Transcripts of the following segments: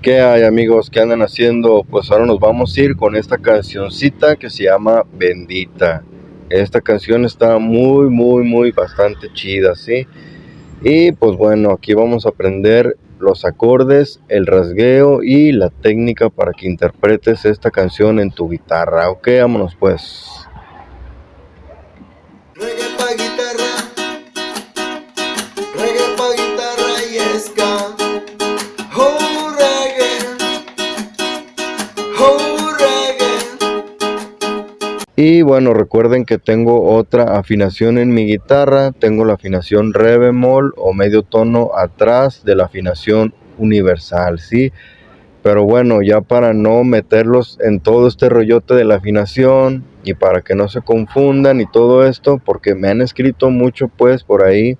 ¿Qué hay, amigos? ¿Qué andan haciendo? Pues ahora nos vamos a ir con esta cancioncita que se llama Bendita. Esta canción está muy bastante chida, ¿sí? Y pues bueno, aquí vamos a aprender los acordes, el rasgueo y la técnica para que interpretes esta canción en tu guitarra. Ok, vámonos pues. Reggae pa' guitarra, reggae pa' guitarra y ska. Oh reggae, oh reggae. Y bueno, recuerden que tengo otra afinación en mi guitarra. Tengo la afinación re bemol o medio tono atrás de la afinación universal, ¿sí? Pero bueno, ya para no meterlos en todo este rollote de la afinación y para que no se confundan y todo esto, porque me han escrito mucho pues por ahí,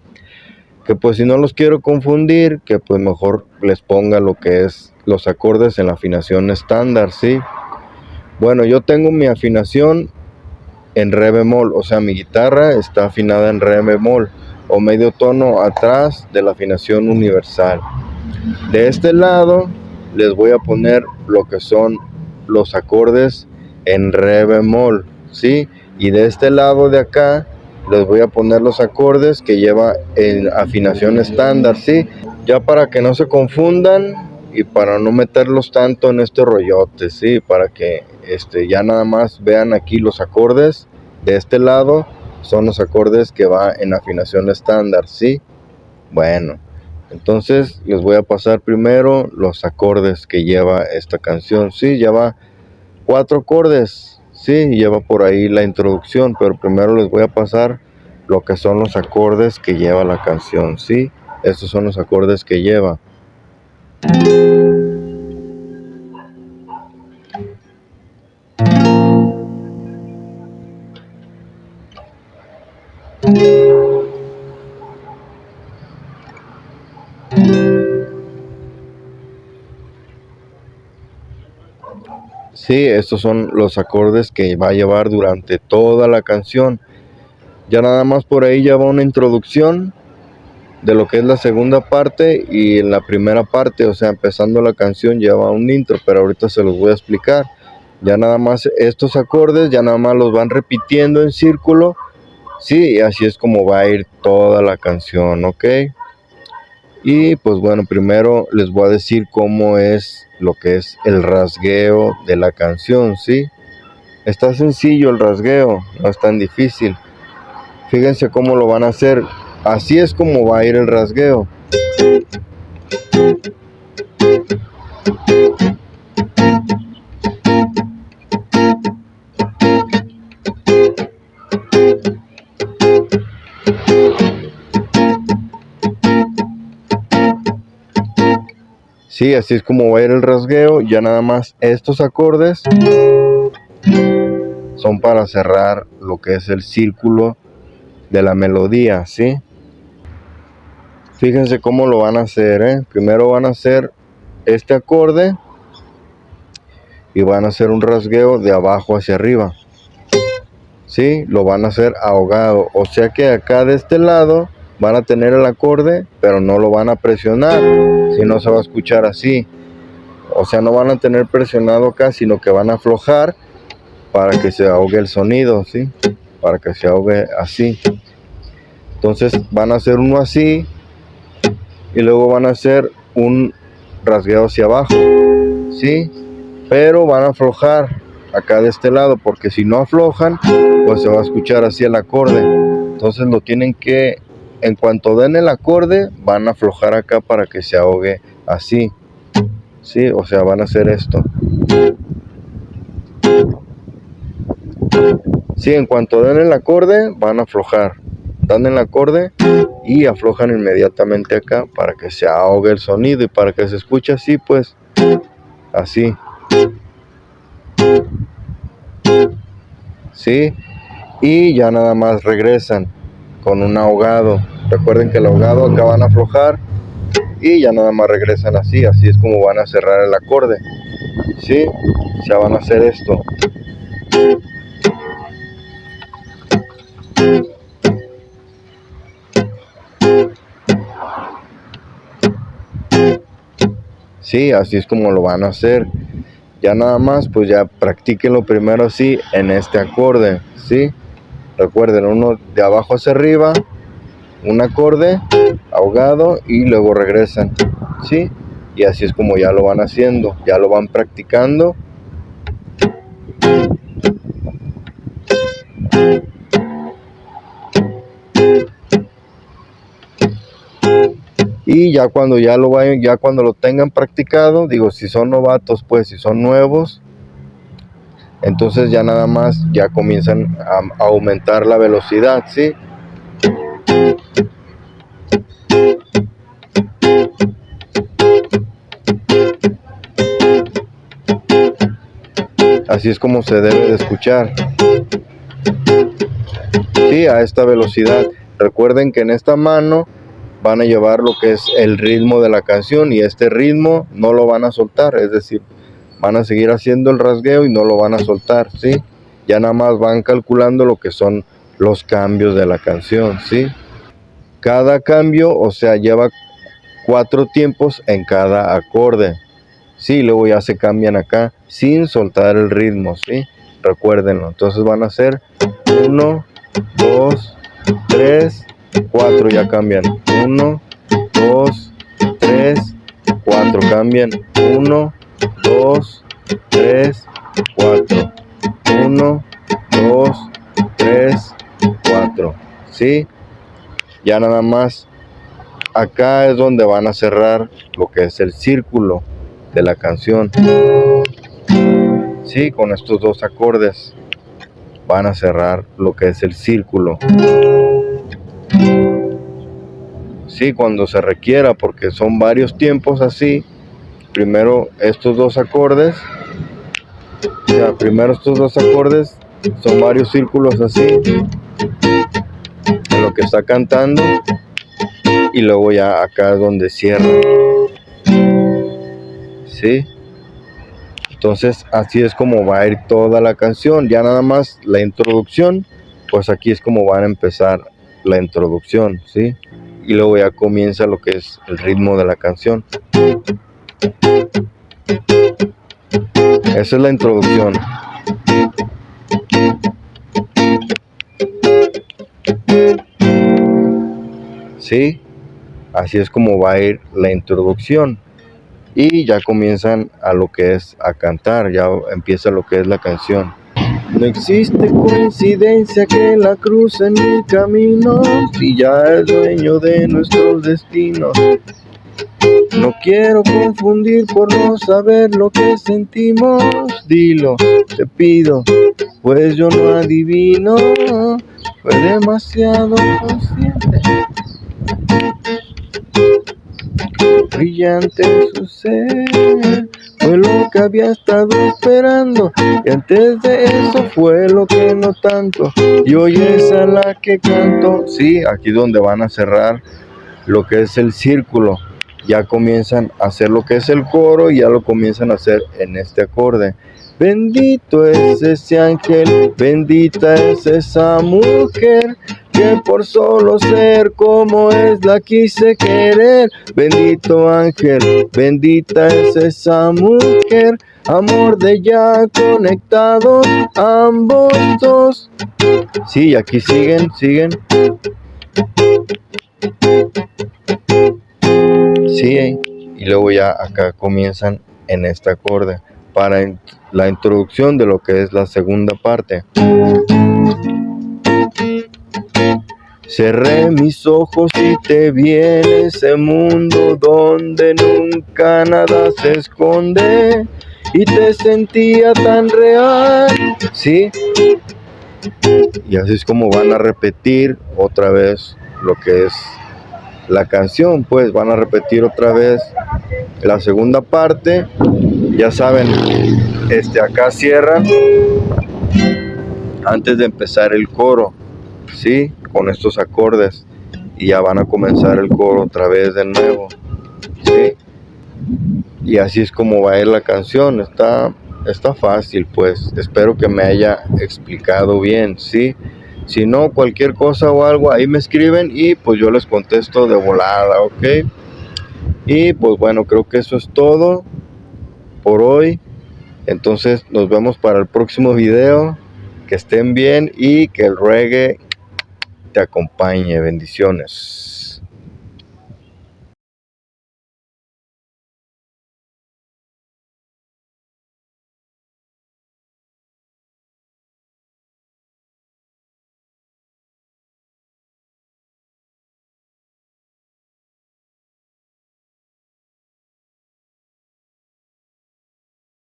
que pues si no los quiero confundir, que pues mejor les ponga lo que es los acordes en la afinación estándar, ¿sí? Bueno, yo tengo mi afinación en re bemol, o sea, mi guitarra está afinada en re bemol o medio tono atrás de la afinación universal. De este lado les voy a poner lo que son los acordes en re bemol, ¿sí? Y de este lado de acá les voy a poner los acordes que lleva en afinación estándar, ¿sí? Ya para que no se confundan y para no meterlos tanto en este rollote, ¿sí? Para que ya nada más vean aquí los acordes. De este lado son los acordes que va en afinación estándar, ¿sí? Bueno, entonces les voy a pasar primero los acordes que lleva esta canción. Sí, lleva 4 acordes. Sí, lleva por ahí la introducción, pero primero les voy a pasar lo que son los acordes que lleva la canción. Sí, estos son los acordes que lleva. Sí, estos son los acordes que va a llevar durante toda la canción. Ya nada más por ahí lleva una introducción de lo que es la segunda parte, y en la primera parte, o sea, empezando la canción lleva un intro, pero ahorita se los voy a explicar. Ya nada más estos acordes, ya nada más los van repitiendo en círculo, sí, y así es como va a ir toda la canción, ¿ok? Y pues bueno, primero les voy a decir cómo es lo que es el rasgueo de la canción, ¿sí? Está sencillo el rasgueo, no es tan difícil. Fíjense cómo lo van a hacer. Así es como va a ir el rasgueo. Sí, así es como va a ir el rasgueo. Ya nada más estos acordes son para cerrar lo que es el círculo de la melodía, ¿sí? Fíjense cómo lo van a hacer, ¿eh? Primero van a hacer este acorde y van a hacer un rasgueo de abajo hacia arriba, ¿sí? Lo van a hacer ahogado, o sea que acá de este lado van a tener el acorde, pero no lo van a presionar, si no se va a escuchar así. O sea, no van a tener presionado acá, sino que van a aflojar para que se ahogue el sonido, ¿sí? Para que se ahogue así. Entonces van a hacer uno así y luego van a hacer un rasgueo hacia abajo, ¿sí? Pero van a aflojar acá de este lado, porque si no aflojan, pues se va a escuchar así el acorde. Entonces lo tienen que, en cuanto den el acorde, van a aflojar acá para que se ahogue así, ¿sí? O sea, van a hacer esto. Sí, en cuanto den el acorde, van a aflojar. Dan el acorde y aflojan inmediatamente acá para que se ahogue el sonido y para que se escuche así, pues, así. Sí, y ya nada más regresan con un ahogado. Recuerden que el ahogado acá van a aflojar y ya nada más regresan así. Así es como van a cerrar el acorde. Sí, ya van a hacer esto. Sí, así es como lo van a hacer. Ya nada más, pues ya practíquenlo primero así en este acorde, ¿sí? Recuerden, uno de abajo hacia arriba, un acorde ahogado y luego regresan, ¿sí? Y así es como ya lo van haciendo, ya lo van practicando. Y ya cuando ya cuando lo tengan practicado, digo, si son novatos, pues si son nuevos, entonces ya nada más ya comienzan a aumentar la velocidad, ¿sí? Así es como se debe de escuchar, sí, a esta velocidad. Recuerden que en esta mano van a llevar lo que es el ritmo de la canción y este ritmo no lo van a soltar, es decir, van a seguir haciendo el rasgueo y no lo van a soltar, ¿sí? Ya nada más van calculando lo que son los cambios de la canción, ¿sí? Cada cambio, o sea, lleva 4 tiempos en cada acorde, ¿sí? Luego ya se cambian acá sin soltar el ritmo, ¿sí? Recuérdenlo. Entonces van a ser 1, 2, 3, 4, ya cambian. 1, 2, 3, 4, cambian. 1, 2, 3, 4. 1, 2, 3, 4. ¿Sí? Ya nada más. Acá es donde van a cerrar lo que es el círculo de la canción. Sí, con estos 2 acordes van a cerrar lo que es el círculo. Sí, cuando se requiera, porque son varios tiempos así. Primero estos 2 acordes. O sea, primero estos 2 acordes son varios círculos así en lo que está cantando. Y luego ya acá es donde cierra. ¿Sí? Entonces así es como va a ir toda la canción. Ya nada más la introducción, pues aquí es como van a empezar la introducción, ¿sí? Y luego ya comienza lo que es el ritmo de la canción. Esa es la introducción. ¿Sí? Así es como va a ir la introducción. Y ya comienzan a lo que es a cantar, ya empieza lo que es la canción. No existe coincidencia que la cruce en mi camino, si ya es dueño de nuestros destinos. No quiero confundir por no saber lo que sentimos. Dilo, te pido, pues yo no adivino. Fue demasiado consciente, brillante su ser, fue lo que había estado esperando, y antes de eso fue lo que no tanto, y hoy es a la que canto. Sí, aquí donde van a cerrar lo que es el círculo, ya comienzan a hacer lo que es el coro y ya lo comienzan a hacer en este acorde. Bendito es ese ángel, bendita es esa mujer, que por solo ser como es la quise querer. Bendito ángel, bendita es esa mujer, amor de ya conectados ambos dos. Sí, aquí siguen. Sí, y luego ya acá comienzan en este acorde para la introducción de lo que es la segunda parte. Cerré mis ojos y te vi en ese mundo donde nunca nada se esconde y te sentía tan real. Sí, y así es como van a repetir otra vez lo que es la canción, pues van a repetir otra vez la segunda parte. Ya saben, acá cierran antes de empezar el coro, ¿sí? Con estos acordes, y ya van a comenzar el coro otra vez de nuevo, ¿sí? Y así es como va a ir la canción. Está fácil, pues. Espero que me haya explicado bien, ¿sí? Si no, cualquier cosa o algo, ahí me escriben y pues yo les contesto de volada, ¿ok? Y pues bueno, creo que eso es todo por hoy. Entonces nos vemos para el próximo video. Que estén bien y que el reggae te acompañe. Bendiciones.